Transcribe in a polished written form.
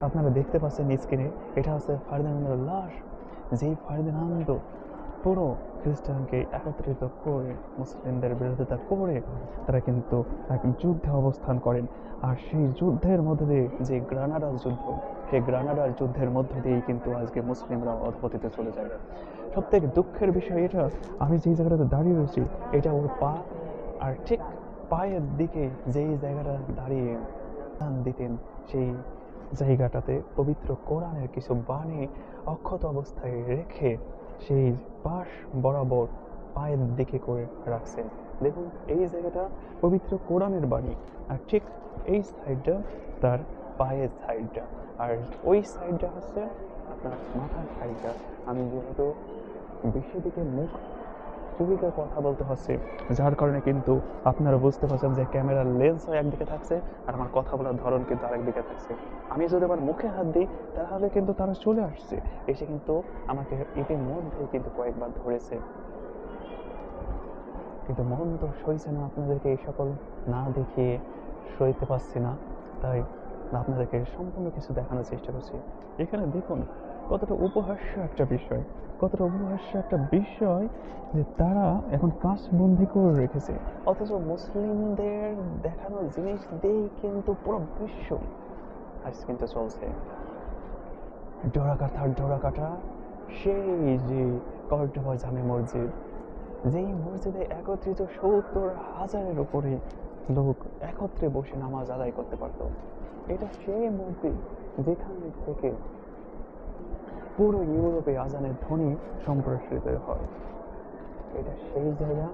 আপনারা দেখতে পাচ্ছেন স্ক্রিনে, এটা হচ্ছে ফার্দিনান্দের লাশ। যেই ফার্দিনান্দ পুরো খ্রিস্টানকে একত্রিত করে মুসলিমদের বিরোধিতা করে তারা কিন্তু এক যুদ্ধে অবস্থান করেন। আর সেই যুদ্ধের মধ্যে দিয়ে যে গ্রানাডার যুদ্ধ, সেই গ্রানাডার যুদ্ধের মধ্য দিয়েই কিন্তু আজকে মুসলিমরা অধপতিতে চলে যায়। সবথেকে দুঃখের বিষয় এটা, আমি যেই জায়গাটাতে দাঁড়িয়ে রয়েছি এটা ওর পা, আর ঠিক পায়ের দিকে যেই জায়গাটা দাঁড়িয়ে দান দিতেন সেই জায়গাটাতে পবিত্র কোরআনের কিছু বাণী অক্ষত অবস্থায় রেখে সেই পাশ বরাবর পায়ের দিকে করে রাখছেন। দেখুন এই জায়গাটা পবিত্র কোরআনের বাণী, আর ঠিক এই সাইডটা তার পায়ের সাইডটা, আর ওই সাইডটা হচ্ছে আপনার মাথার সাইডটা। আমি যেহেতু বেশি দিকে মুখ চুপিকে কথা বলতে হচ্ছে, যার কারণে কিন্তু আপনারা বুঝতে পারছেন যে ক্যামেরার লেন্সও একদিকে থাকছে আর আমার কথা বলার ধরন কিন্তু আরেকদিকে থাকছে। আমি যদি আমার মুখে হাত দিই তাহলে কিন্তু তারা চলে আসছে, এসে কিন্তু আমাকে ইতিমধ্যে কিন্তু কয়েকবার ধরেছে, কিন্তু মন তো সইছে না আপনাদেরকে এই সকল না দেখিয়ে, সইতে পারছি না, তাই আপনাদেরকে সম্পূর্ণ কিছু দেখানোর চেষ্টা করছি। এখানে দেখুন কতটা উপহাস্য একটা বিষয়, কতটা উপহাস্য একটা বিষয় যে তারা এখন কাঁচবন্দি করে রেখেছে, অথচ মুসলিমদের দেখানো জিনিস দিয়েই কিন্তু পুরো বিশ্ব আজ কিন্তু চলছে। ডোরাকাটা সেই যে কর্ডোবা জামে মসজিদ, যেই মসজিদে একত্রিত ৭০,০০০-এর উপরে লোক একত্রে বসে নামাজ আদায় করতে পারত। এটা সেই মসজিদ যেখান থেকে পুরো ইউরোপে আজানের ধ্বনি সম্প্রসারিত হয়। এটা সেই জায়গা